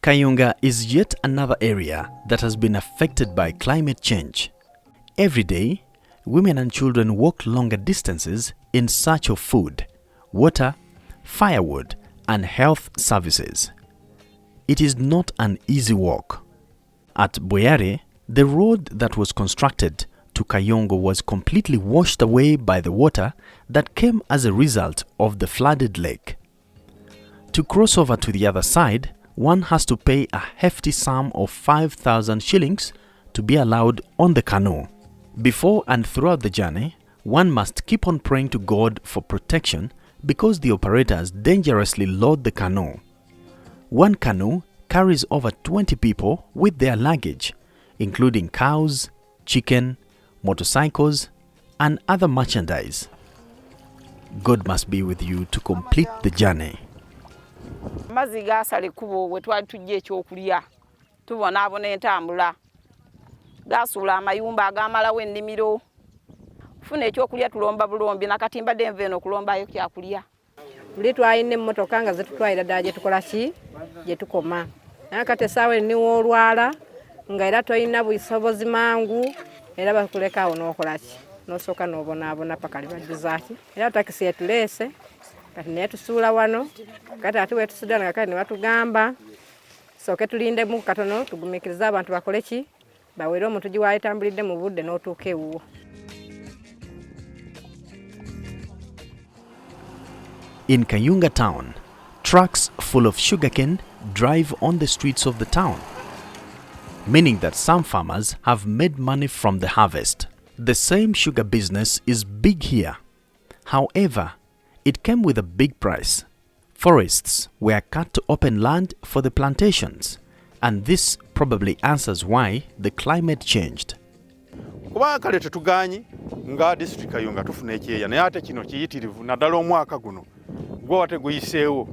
Kayunga is yet another area that has been affected by climate change. Every day, women and children walk longer distances in search of food, water, firewood, and health services. It is not an easy walk. At Boyare, the road that was constructed to Kayunga was completely washed away by the water that came as a result of the flooded lake. To cross over to the other side, one has to pay a hefty sum of 5,000 shillings to be allowed on the canoe. Before and throughout the journey, one must keep on praying to God for protection because the operators dangerously load the canoe. One canoe carries over 20 people with their luggage, including cows, chicken, motorcycles, and other merchandise. God must be with you to complete the journey. Amazzi gaasala ekkubo we twali tujja ekyokulya tubonaabona entambula gaasuula amayumba agaamalawo ennimiro funa ekyokulya tulomba bulombi nakati mbadde nva eno okulombayo kyakulya. Tuli twalina emmotoka nga zitutwalira ddala gye tukola ki gye tukoma naye kati essaawa eniwo olwala nga era tolina busobozi mangu era bakuleka awo n'okola ki n'osooka n'obonaabona paka libajjuzaaki era takisi yetuleese kati naye tusuula wano kati ate wetusudana nga kati ne batugamba sooke tulindemu katono tugumikirize abantu bakole ki bawere omuntu giwayo etambulidde mu budde n'otuuka ewuwo. In Kayunga town, trucks full of sugarcane drive on the streets of the town, meaning that some farmers have made money from the harvest. The same sugar business is big here. However, it came with a big price. Forests were cut to open land for the plantations, and this probably answers why the climate changed. Kuba kale tetuganyi nga district Kayunga tufuna ekyeya naye ate kino kiyitirivu naddala omwaka guno gwe wate guyiseewo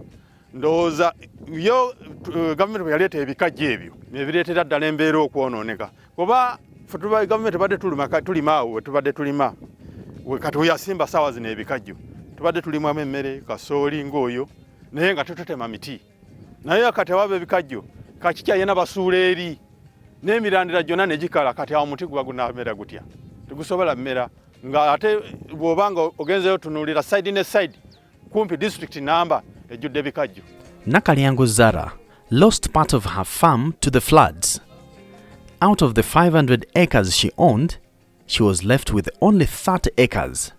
ndowooza yo gavumenti bwe yaleeta ebikajjo ebyo ebireetera ddala embeera okwonooneka kuba ffe gavumenti tubadde tulima awo we tubadde tulima kati weyasimba ssaawa zino ebikajjo tubadde tulimamu emmere kasooli ng'oyo naye nga tetutema miti naye kati awaaba ebikajjo kakikyayena basuula eri n'emirandira gyonna ne gikala kati awo omuti guba gunaamera gutya tegusobola mmera nga ate bw'obanga ogenzeyo tunuulira side ne side kumpi district namba ejjudde ebikajjo. Nakalyango Zara lost part of her farm to the floods. Out of the 500 acres she owned, she was left with only 30 acres.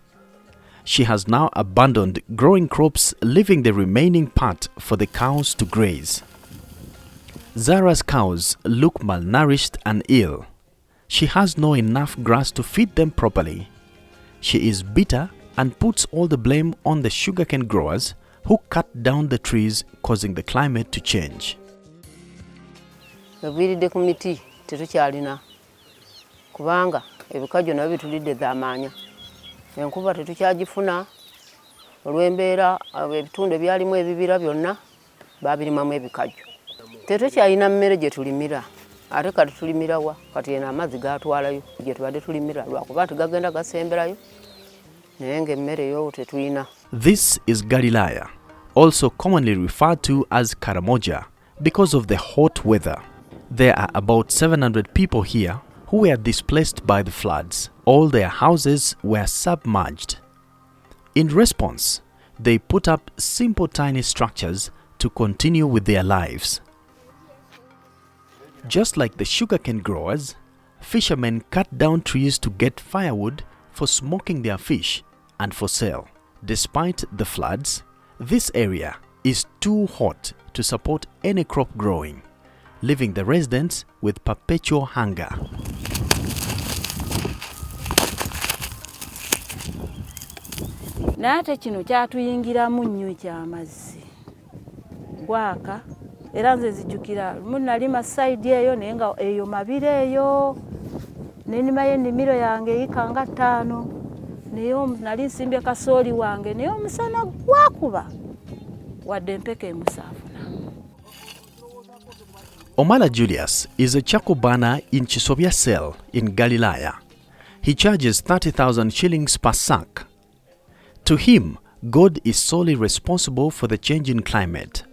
She has now abandoned growing crops, leaving the remaining part for the cows to graze. Zara's cows look malnourished and ill. She has no enough grass to feed them properly. She is bitter and puts all the blame on the sugarcane growers who cut down the trees, causing the climate to change. Ebiridde ku miti tetukyalina kubanga ebikajjo nabyo bitulidde z'amaanya. Enkuba tetukyagifuna olw'embeera ebitundu ebyalimu ebibira byonna babirimamu ebikajjo. Tetukyalina mmere gye tulimira ate kati tulimira wa kati eno amazzi gaatwalayo gye tubadde tulimira lwakuba tugagenda gasemberayo naye ng'emmere yo tetulina. This is Galilaya, also commonly referred to as Karamoja, because of the hot weather. There are about 700 people here who were displaced by the floods. All their houses were submerged. In response, they put up simple tiny structures to continue with their lives. Just like the sugarcane growers, fishermen cut down trees to get firewood for smoking their fish and for sale. Despite the floods, this area is too hot to support any crop growing, leaving the residents with perpetual hunger. Nate kino kyatuyingiramu nnyo eky'amazzi gwaka era nze zijjukira lumu nalima sayidi eyo naye nga eyo mabire eyo nenimayo ennimiro yange eyika nga 5 naye nali nsimbye kasooli wange naye omusana gwakuba wadde empeke emusaafuna. Omala Julius is a charcoal burner in Chisobya Cell in Galilaya. He charges 30,000 shillings per sack. To him, God is solely responsible for the change in climate.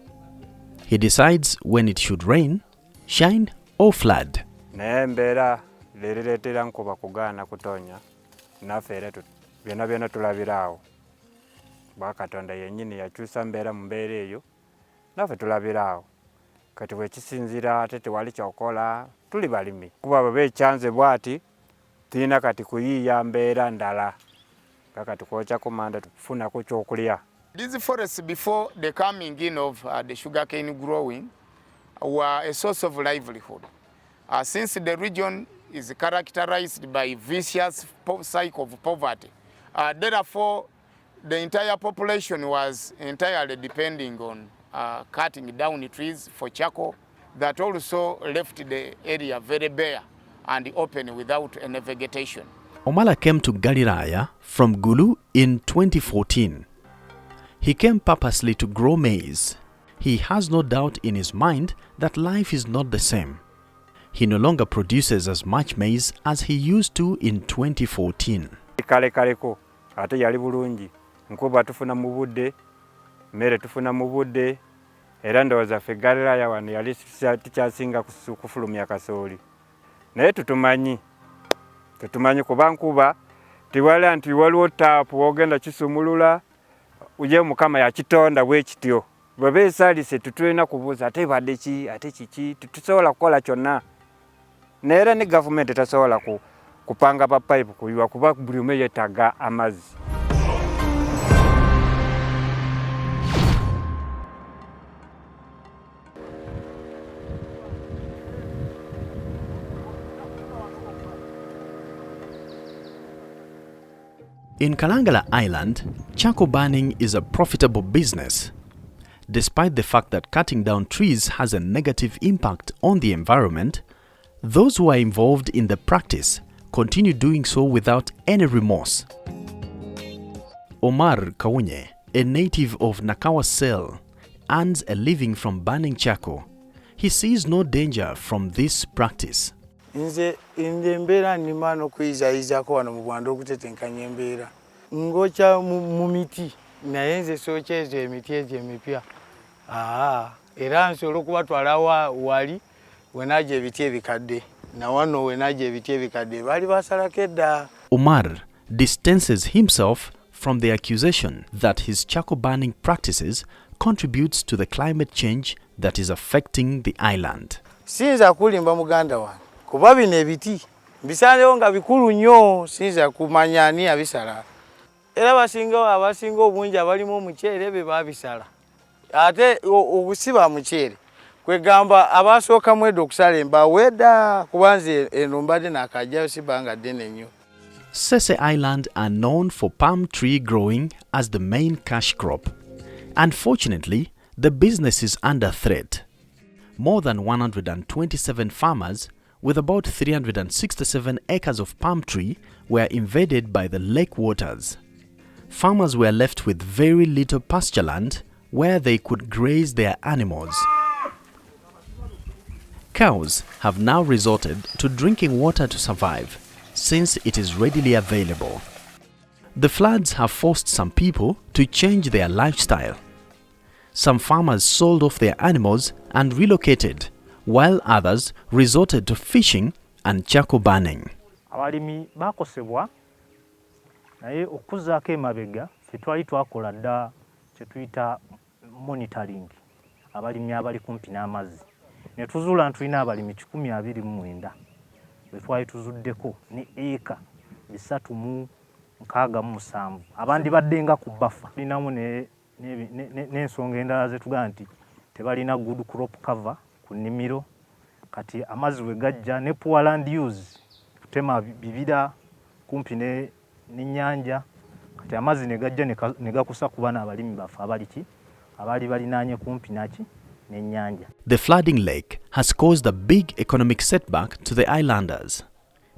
He decides when it should rain, shine or flood. naye embeera leereetera nkuba kugaana kutonya naffe era byonna byonna tulabiraawo bwakatonda yennyini yakyusa mbeera mu mbeera eyo naffe tulabiraawo kati bwekisinzira ate tewali kyokola tuli balimi kuba bwe beekyanze bwati tulina kati kuyiiya mbeera ndala nga kati kwokya kumanda tufunako kyokulya. These forests before the coming in of the sugarcane growing were a source of livelihood. Since the region is characterized by vicious cycle of poverty, therefore the entire population was entirely depending on cutting down trees for charcoal. That also left the area very bare and open without any vegetation. Omala came to Galiraya from Gulu in 2014. He came purposely to grow maize. He has no doubt in his mind that life is not the same. He no longer produces as much maize as he used to in 2014. Kaleko ate yali bulungi nkuba tufuna mu budde mmere tufuna mu budde era ndowooza ffe Galiraya wano yali tikyasinga kufulumya kasooli naye tutumanyi kuba nkuba tiwala nti waliwo taapu wogenda kisumulula uje mukama yakitonda bwe kityo bwe beesaalise tutulina kubuuza ate badde ki ate kiki tusobola kukola kyonna neera ne gavumenti tasobola kupanga pa pipe kuyiwa kuba buli omu yeetaaga amazzi. In Kalangala Island, charcoal burning is a profitable business. Despite the fact that cutting down trees has a negative impact on the environment, those who are involved in the practice continue doing so without any remorse. Omar Kaunye, a native of Nakasogola, earns a living from burning charcoal. He sees no danger from this practice. Nze embeera nnima n'okuyizaayizaako wano mu Bwanda okutetenkanya embeera ngokya mu miti naye nze sookya ezo emiti ezo emipya era nsobola okubatwala wali wenajja ebiti ebikadde na wano wenajja ebiti ebikadde baali basalako edda. Omar distances himself from the accusation that his charcoal burning practices contributes to the climate change that is affecting the island. Siyinza kulimba muganda wange kuba bino ebiti bisaalewo nga bikulu nnyo siyinza kumanya ani abisala era abasinga obungi abalimu omuceere be babisala ate obusiba muceere kwegamba abasookamu edda okusala embaawo edda kuba nze eno mbadde nakajjayo sibanga ddene nnyo. Sese Island are known for palm tree growing as the main cash crop. Unfortunately, the business is under threat. More than 127 farmers with about 367 acres of palm tree were invaded by the lake waters. Farmers were left with very little pasture land where they could graze their animals. Cows have now resorted to drinking water to survive, since it is readily available. The floods have forced some people to change their lifestyle. Some farmers sold off their animals and relocated, while others resorted to fishing and charcoal burning. Abalimi bakosebwa naye okuzaako emabega ffe twali twakola dda kye tuyita monitoring abalimi abali kumpi n'amazzi ne tuzuula nti tulina abalimi 129 be twali tuzuddeko ne eka 367 abandi baddenga ku buffer tulinamu n'ensonga endala ze tugamba nti tebalina good crop cover ku nnimiro kati amazzi we gajja ne poor land use kutema bibira kumpi n'ennyanja kati amazzi ne gajja ne gakusa ku bana abalimi baffe abali balinaanye kumpi n'ennyanja. The flooding lake has caused a big economic setback to the islanders.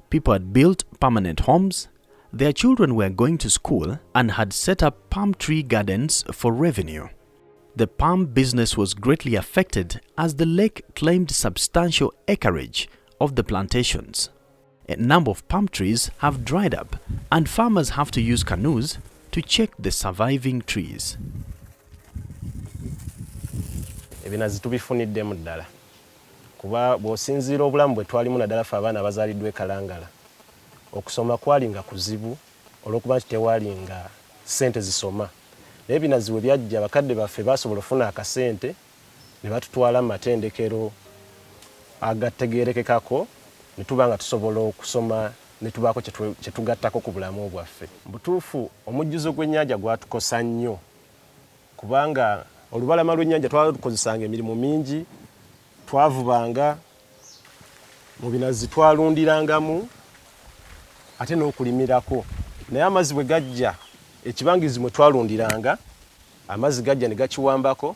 People had built permanent homes, their children were going to school and had set up palm tree gardens for revenue. The palm business was greatly affected as the lake claimed substantial acreage of the plantations. A number of palm trees have dried up and farmers have to use canoes to check the surviving trees. ebinazi tubifuniddemu ddala kuba bw'osinziira obulamu bwe twalimu naddala ffe abaana abazaaliddwa e Kalangala okusoma kwali nga kuzibu olw'okuba nti tewaali nga ssente zisoma naye ebinazi bwe byajja bakadde baffe baasobola okufuna akasente ne batutwala mu matendekero agategeerekekako ne tuba nga tusobola okusoma ne tubaako kye tugattako ku bulamu bwaffe. Butuufu omujjuzo gw'ennyanja gwatukosa nnyo kubanga olubalama lw'ennyanja twalukozesanga emirimu mingi, twavubanga, mu binazi twalundirangamu ate n'okulimirako. Naye amazzi bwe gajja ekibangizi mwe twalundiranga amazzi gajja ne gakiwambako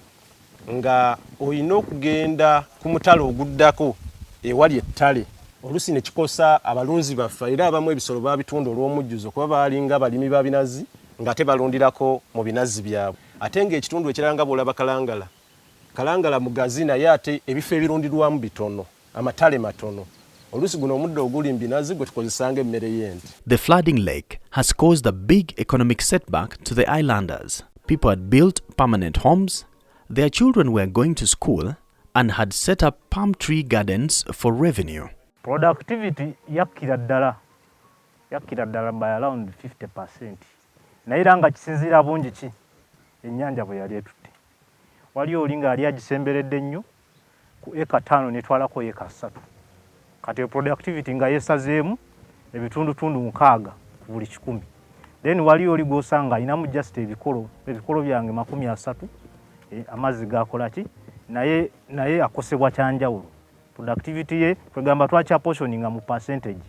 nga olina okugenda ku mutalo oguddako ewali ettale. Oluusi ne kikosa abalunzi baffe era abamu ebisolo baabitunda olw'omujjuzo kuba baalinga balimi ba binazi nga tebalundirako mu binazi byabwe. Ate ng'ekitundu ekirala nga bw'olaba Kalangala mugazi naye ate ebifo ebirundirwamu bitono, amatale matono. Oluusi guno omuddo oguli mu binazi gwe tukozesanga emmere y'ente. The flooding lake has caused a big economic setback to the islanders. People had built permanent homes, their children were going to school and had set up palm tree gardens for revenue. Productivity yakira ddala by around 50%. Naye era nga kisinziira bungi ki ennyanja bwe yali etutte. Wali olinga ali agisemberedde nnyo ku eka 5 netwalako eka 3. Kati productivity nga yesazeemu ebitundutundu 6 ku buli 100. Then wali oli gosanga inamu just ebikolo byange 30 amazzi gakola ki naye akosebwa kyanjawulo. Productivity ye kwegamba twakya portioning mu percentage.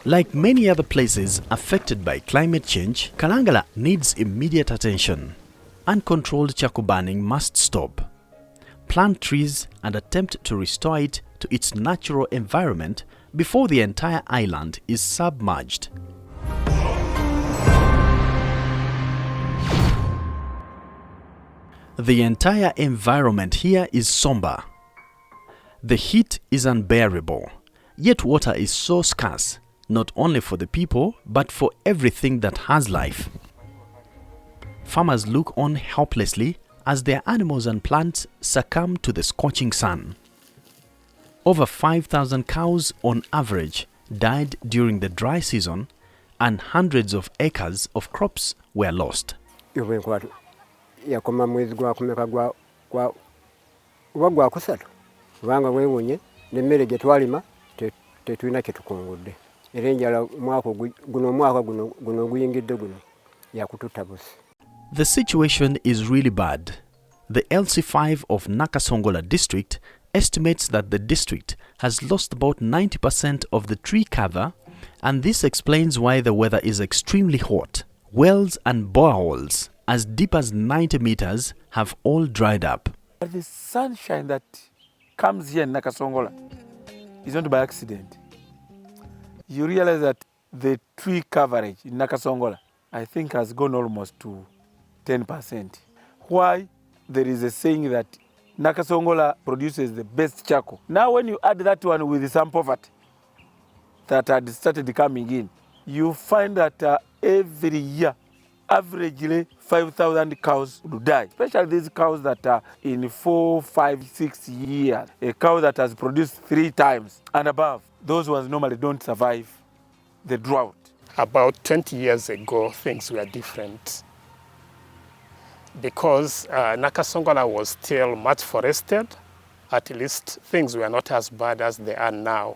Like many other places affected by climate change, Kalangala needs immediate attention. Uncontrolled charcoal burning must stop. Plant trees and attempt to restore it to its natural environment before the entire island is submerged. The entire environment here is somber. The heat is unbearable, yet water is so scarce, not only for the people, but for everything that has life. Farmers look on helplessly as their animals and plants succumb to the scorching sun. Over 5,000 cows on average died during the dry season, and hundreds of acres of crops were lost. Yakoma mwezi gwakumeka gwa kusatu kubanga wewunye n'emmere gye twalima tetulina kye tukungudde era enjala omwaka guno guyingidde guno yakututta busi. The situation is really bad. The LC5 of Nakasogola district estimates that the district has lost about 90% of the tree cover, and this explains why the weather is extremely hot. Wells and boreholes as deep as 90 meters have all dried up. But the sunshine that comes here in Nakasogola is not by accident. You realize that the tree coverage in Nakasogola, I think, has gone almost to 10%. Why? There is a saying that Nakasogola produces the best charcoal. Now when you add that one with some poverty that had started coming in, you find that every year, averagely 5,000 cows would die, especially these cows that are in 4, 5, 6 years. A cow that has produced 3 times and above, those ones normally don't survive the drought. About 20 years ago, things were different because Nakasogola was still much forested. At least things were not as bad as they are now.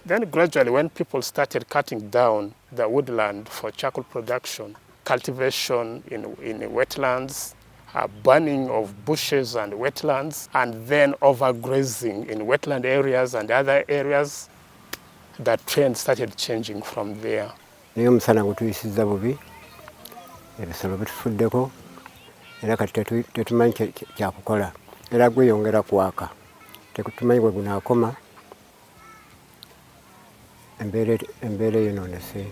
Then gradually, when people started cutting down the woodland for charcoal production, cultivation in wetlands, burning of bushes and wetlands, and then overgrazing in wetland areas and other areas, the trend started changing from there. Naye omusana gutuyisizza bubi, ebisolo bitufuddeko, era kati tetumanyi kyakukola, era gweyongera kwaka. Tetumanyi bwe gunaakoma, embeera eyonoonese.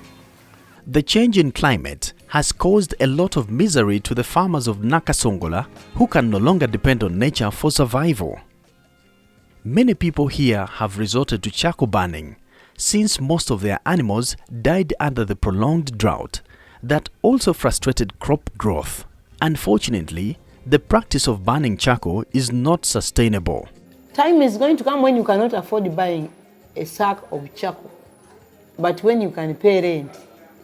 The change in climate has caused a lot of misery to the farmers of Nakasogola, who can no longer depend on nature for survival. Many people here have resorted to charcoal burning, since most of their animals died under the prolonged drought that also frustrated crop growth. Unfortunately, the practice of burning charcoal is not sustainable. Time is going to come when you cannot afford buying a sack of charcoal. But when you can pay rent,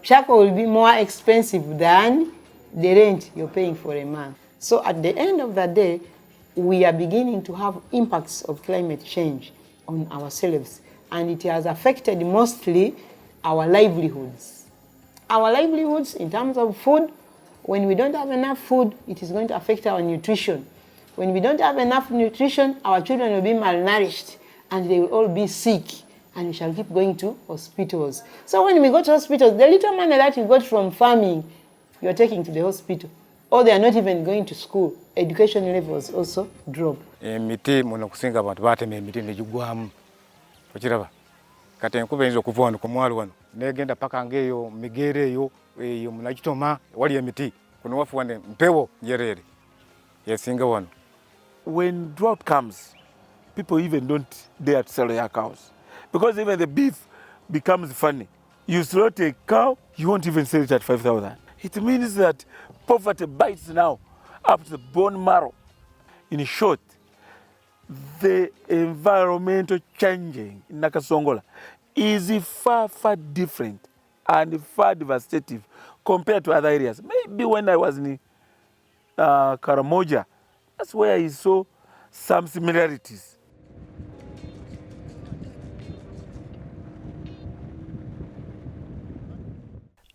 charcoal will be more expensive than the rent you're paying for a month. So at the end of the day, we are beginning to have impacts of climate change on ourselves, and it has affected mostly our livelihoods. Our livelihoods in terms of food. When we don't have enough food, it is going to affect our nutrition. When we don't have enough nutrition, our children will be malnourished and they will all be sick, and we shall keep going to hospitals. So when we go to hospitals, the little money that you got from farming, you're taking to the hospital. Or they are not even going to school. Education levels also drop. Emiti muno kusinga abantu batema emiti nejugwamu. Okiraba. Kati enkuba enzo kuva wano ku mwalo wano. Negenda paka ngeyo migere yo munakitoma wali emiti. Kuno wafu wane mpewo yerere. Yesinga wano. When drought comes, people even don't dare to sell their cows. Because even the beef becomes funny. You slaughter a cow, you won't even sell it at 5,000. It means that poverty bites now up to the bone marrow. In short, the environmental changing in Nakasogola is far, far different and far devastating compared to other areas. Maybe when I was in Karamoja, that's where I saw some similarities.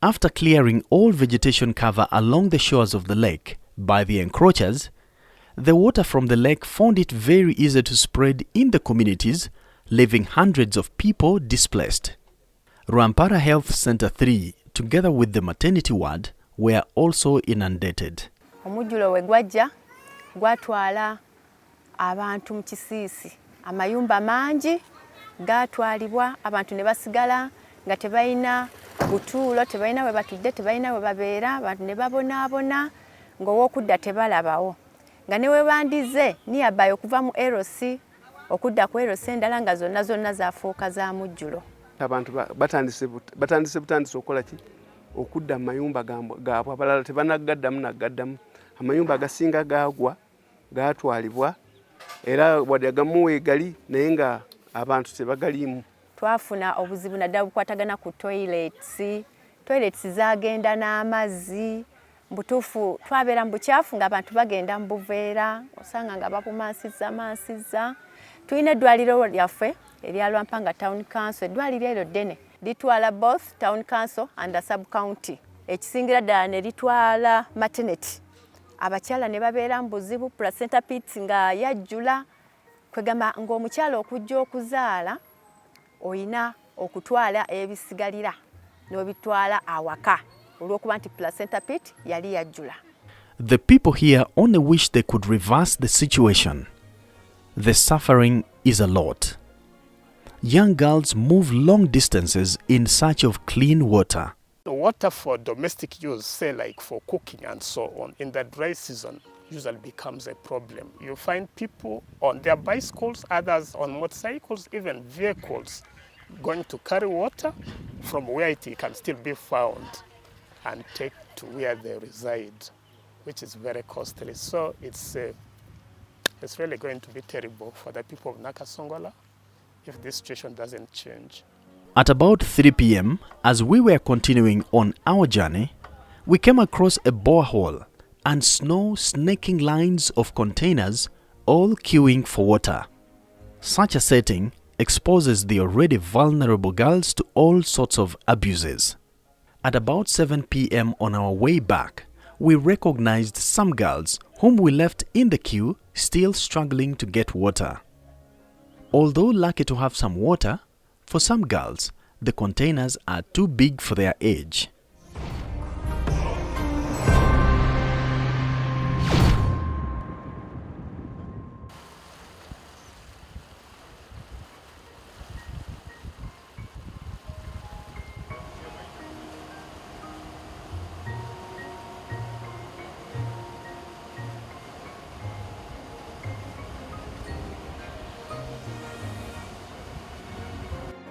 After clearing all vegetation cover along the shores of the lake by the encroachers, the water from the lake found it very easy to spread in the communities, leaving hundreds of people displaced. Rwampara Health Center 3, together with the maternity ward, were also inundated. Omujulo we gwajja gwatwala abantu mu kisiisi, amayumba mangi gatwalibwa, abantu ne basigala nga tebalina butuulo, tebalina we batudde, tebalina we babeera, abantu ne babonaabona ng'ow'okudda tebalabawo. Nga ne we bandize niyabayo okuva mu LC okudda ku LC endala nga zonna zaafuuka za mujjulo. Abantu batandise butandise okukola ki? Okudda mu mayumba gaabwe, abalala tebanaggaddamu. Amayumba agasinga gaagwa, gaatwalibwa, era wadde agamu weegali naye nga abantu tebagaliimu. Twafuna obuzibu naddala bukwatagana ku toilets zagenda n'amazzi. Mbutuufu twabeera mu bukyafu ng'abantu bagenda mu buveera, osanga nga babumansiza. Tulina eddwaliro lyaffe erya Lwampanga Town Council. Eddwaliro eryo ddene litwala both Town Council and the sub-county. Ekisingira ddala ne litwala maternity. Abakyala ne babeera mu buzibu, placenta pits nga yajjula. Kwegamba ng'omukyala okujja okuzaala oyina okutwala ebisigalira n'obitwala awaka olw'okuba nti placenta pit yali yajjula. The people here only wish they could reverse the situation. The suffering is a lot. Young girls move long distances in search of clean water. The water for domestic use, say like for cooking and so on, in the dry season usually becomes a problem. You find people on their bicycles, others on motorcycles, even vehicles, going to carry water from where it can still be found and take to where they reside, which is very costly. So it's really going to be terrible for the people of Nakasogola if this situation doesn't change. At about 3 p.m., as we were continuing on our journey, we came across a borehole and snaking lines of containers all queuing for water. Such a setting exposes the already vulnerable girls to all sorts of abuses. At about 7 p.m. on our way back, we recognized some girls whom we left in the queue still struggling to get water. Although lucky to have some water, for some girls, the containers are too big for their age.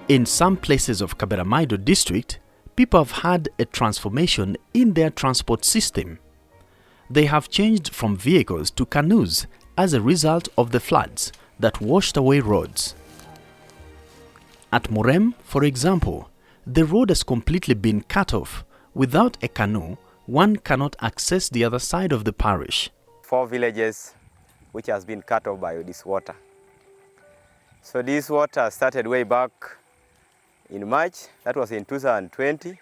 In some places of Kaberamaido district, people have had a transformation in their transport system. They have changed from vehicles to canoes as a result of the floods that washed away roads. At Murem, for example, the road has completely been cut off. Without a canoe, one cannot access the other side of the parish. 4 villages which has been cut off by this water. So this water started way back in March, that was in 2020,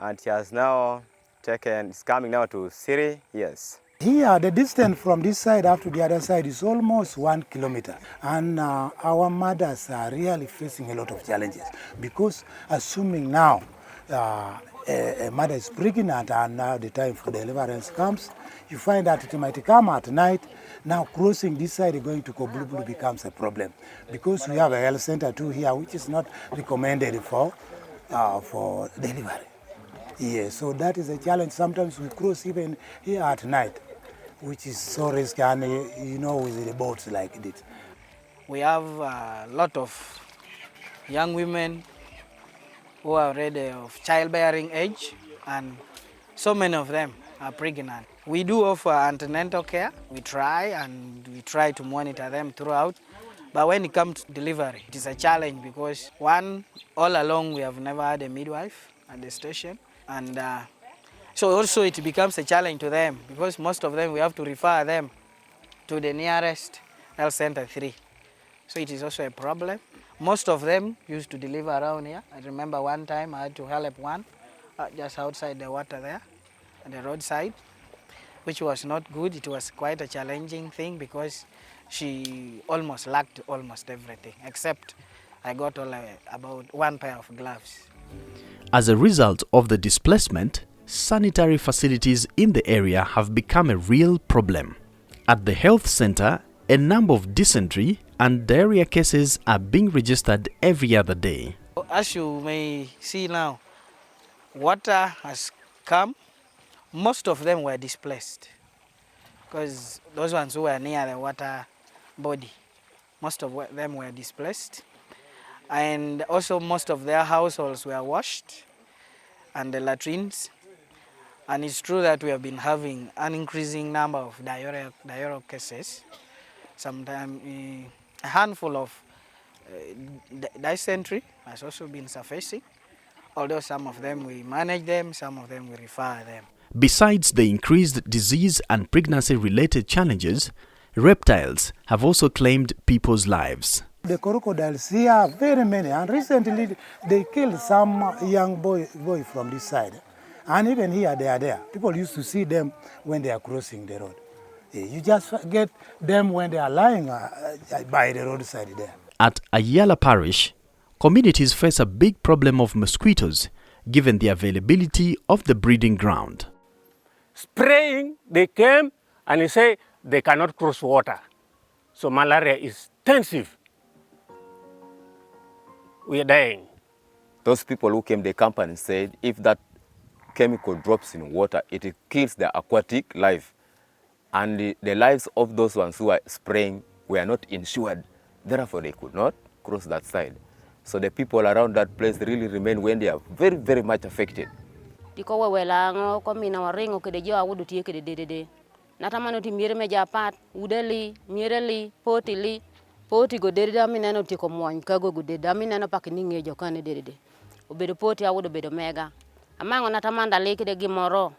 and it has now it's coming now to 3 years. Here, the distance from this side up to the other side is almost 1 kilometer. And our mothers are really facing a lot of challenges because assuming now a mother is pregnant and now the time for deliverance comes, you find that it might come at night. Now crossing this side going to Koblubulu becomes a problem because we have a health center too here which is not recommended for delivery. Yeah, so that is a challenge. Sometimes we cross even here at night, which is so risky, and you know, with the boats like this. We have a lot of young women who are already of childbearing age, and so many of them are pregnant. We do offer antenatal care. We try to monitor them throughout. But when it comes to delivery, it is a challenge because one, all along we have never had a midwife at the station. And so also it becomes a challenge to them because most of them we have to refer them to the nearest health center 3. So it is also a problem. Most of them used to deliver around here. I remember one time I had to help one just outside the water there at the roadside, which was not good. It was quite a challenging thing because she almost lacked almost everything, except I got about 1 pair of gloves. As a result of the displacement, sanitary facilities in the area have become a real problem. At the health center, a number of dysentery and diarrhea cases are being registered every other day. As you may see now, water has come. Most of them were displaced because those ones who were near the water body, most of them were displaced. And also most of their households were washed and the latrines. And it's true that we have been having an increasing number of diarrhea cases. Sometimes a handful of dysentery has also been surfacing. Although some of them we manage them, some of them we refer them. Besides the increased disease and pregnancy-related challenges, reptiles have also claimed people's lives. The crocodiles here are very many, and recently they killed some young boy from this side. And even here they are there. People used to see them when they are crossing the road. You just get them when they are lying by the roadside there. At Ayala Parish, communities face a big problem of mosquitoes given the availability of the breeding ground. Spraying, they came and they say they cannot cross water. So malaria is intensive. We are dying. Those people who came, the company said if that chemical drops in water, it kills the aquatic life. And the lives of those ones who are spraying were not insured. Therefore, they could not cross that side. So the people around that place really remain when they are very, very much affected. Poti go derida mi neno tiko mwany kago go derida mi neno pak ni ngejo kane deride. Obedo poti awudo bedo mega. Amango natamanda leki de gimoro.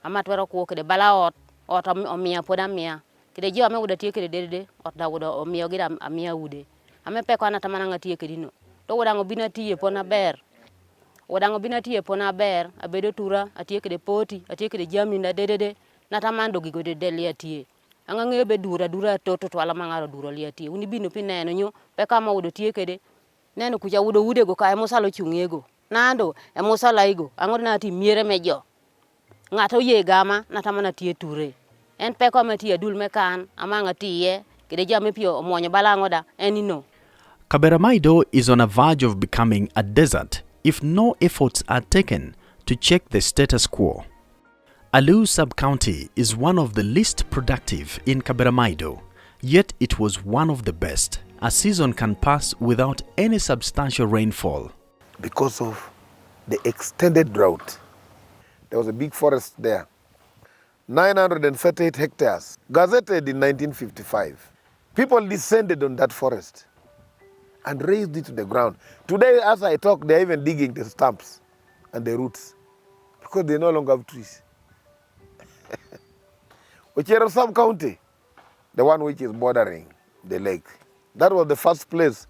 Amatwero kuo kede bala ot omia poda mia. Kede jiwa ame uda tie kede deride ot da uda omia gira amia ude. Ame peko anatamana ngatie kede no. To uda ngobina tie pona ber. Uda ngobina tie pona ber. Abedo tura atie kede poti atie kede jami na deride. Natamando gigo de delia tie. Angange be dura toto to ala mangaro dura liati uni bino pineno nyo pe kama udo tie kede neno kuja udo ude go ka mosalo chungego nando e mosala igo angor na ti miere mejo ngato ye gama na tamana tie ture en pe kama tie dul mekan amanga tie kede jame pio monyo balango da enino. Kaberamaido is on a verge of becoming a desert if no efforts are taken to check the status quo. Alu sub-county is one of the least productive in Kaberamaido, yet it was one of the best. A season can pass without any substantial rainfall. Because of the extended drought, there was a big forest there. 938 hectares, gazetted in 1955. People descended on that forest and raised it to the ground. Today, as I talk, they're even digging the stumps and the roots because they no longer have trees. Ochero sub-county, the one which is bordering the lake, that was the first place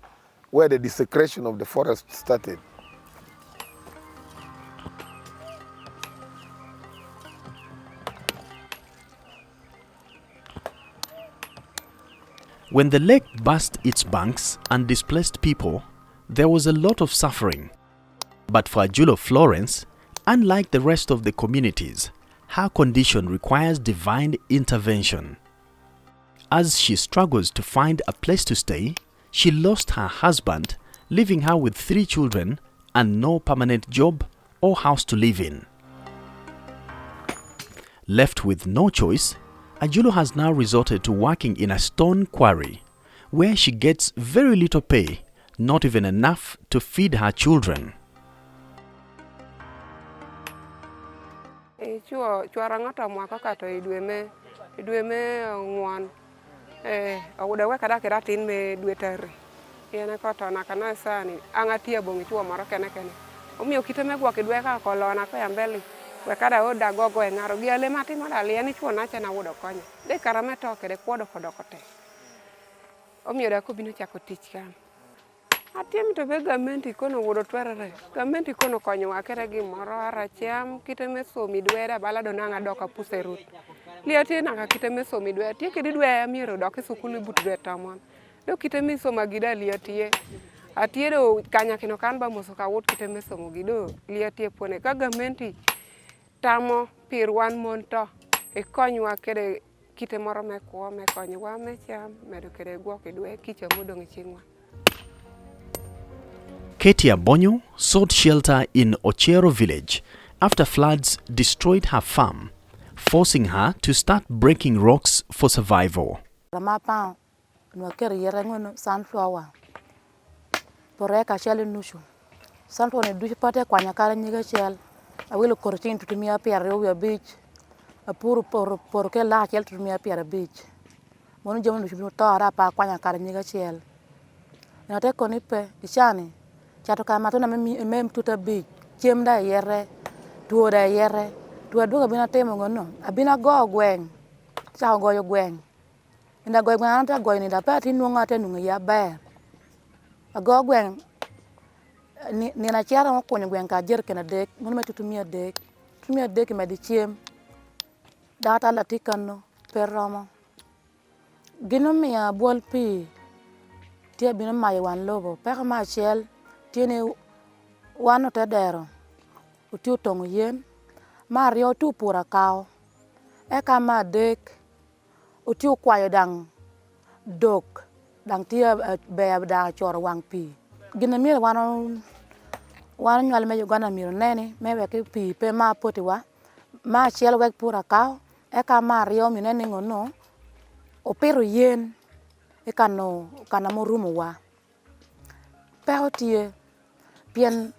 where the desecration of the forest started. When the lake burst its banks and displaced people, there was a lot of suffering. But for Ajulo Florence, unlike the rest of the communities, her condition requires divine intervention. As she struggles to find a place to stay, she lost her husband, leaving her with 3 children and no permanent job or house to live in. Left with no choice, Ajulo has now resorted to working in a stone quarry, where she gets very little pay, not even enough to feed her children. Chuarangata mwaka kato idweme ngwan awudawe kada kiratin me dwetare yene koto nakana sani angatia bongi chuo moro kene omiyo kiteme gwak idwe ka kolona ko yambeli we kada oda gogo e ngaro gi ale mati modali yani chuo nache na wudo konyo de karame toke de kwodo kodokote omiyo da ko bino chako tich kan atiem to be gamenti kono wudo twerere gamenti kono konyo wakere gi moro aracham kiteme somi dwera balado nanga doka puserut liati nanga kiteme somi dwera tie kidi dwera miero doka sukulu but dwera tamon do kiteme soma gida liatie atie do kanya kino kan ba mosoka wut kiteme somo gido liatie pone ka gamenti tamo pirwan monto e konyo wakere kite moro me ko me konyo wa me cham medo kere gwo kidwe kicha modong chingwa. Katia Bonyo sought shelter in Ochero village after floods destroyed her farm, forcing her to start breaking rocks for survival. Ramapa no kere yerengono sunflower. Poreka shell nushu. Sunflower ne dushi pate kwa nyakara nyiga shell. Awilo korchin tutumia pia rewe beach. Apuru por ke la shell tutumia pia beach. Monu jamu nushu no tara pa kwa nyakara nyiga shell. Na te konipe ishani. Chato kama tuna mem tuta beach. Chem da yere. Tuo da yere. Tuo duga bina temo ngono. Abina go gweng. Cha go yo gweng. Ina go gweng anta go ni da pati nuonga te nunga ya ber. Ago gweng ni na chiara mo konyo gweng ka jer kena dek. Ngono metutumia dek. Tumia dek me di chem. Data la tikano perramo. Gino mia bol pi. Tia bina mai wan lobo. Peka ma shell. Tiene wano te dero. Utiu tongu yen. Mario tu pura kao. Eka ma dek. Utiu kwayo dang dok. Dang tia bea da choro wang pi. Gina mire wano nyal me Uganda miro neni. Me weke pi pe ma poti wa. Ma shell wek pura kao. Eka ma rio mi neni ngono. Operu yen. Eka no kanamo rumu wa. Pero tie. Pien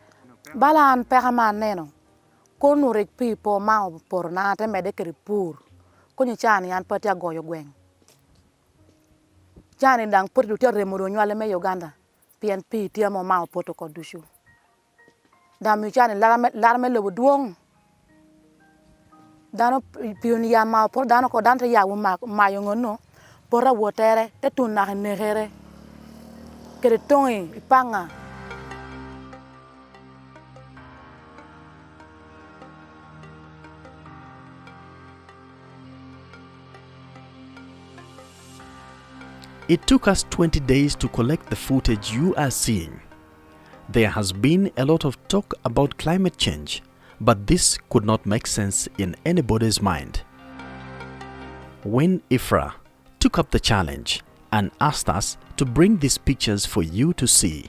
balan peka ma neno. Kono rek pi po ma por na te mede keri pur. Konyi chani an pati agoyo gweng. Chani dang poti dutia remodo nyale me Uganda. Pien pi tia mo ma poto kodushu. Dami chani larame lobo duong. Dano pioni ya ma por dano ko dante ya wu ma yongono. Pora wotere te tunna negere. Kere tongi ipanga. It took us 20 days to collect the footage you are seeing. There has been a lot of talk about climate change, but this could not make sense in anybody's mind. When Ifra took up the challenge and asked us to bring these pictures for you to see.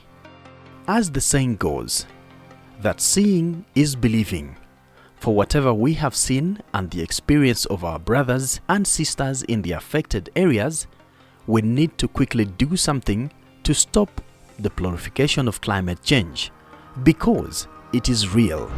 As the saying goes, that seeing is believing. For whatever we have seen and the experience of our brothers and sisters in the affected areas, we need to quickly do something to stop the proliferation of climate change, because it is real.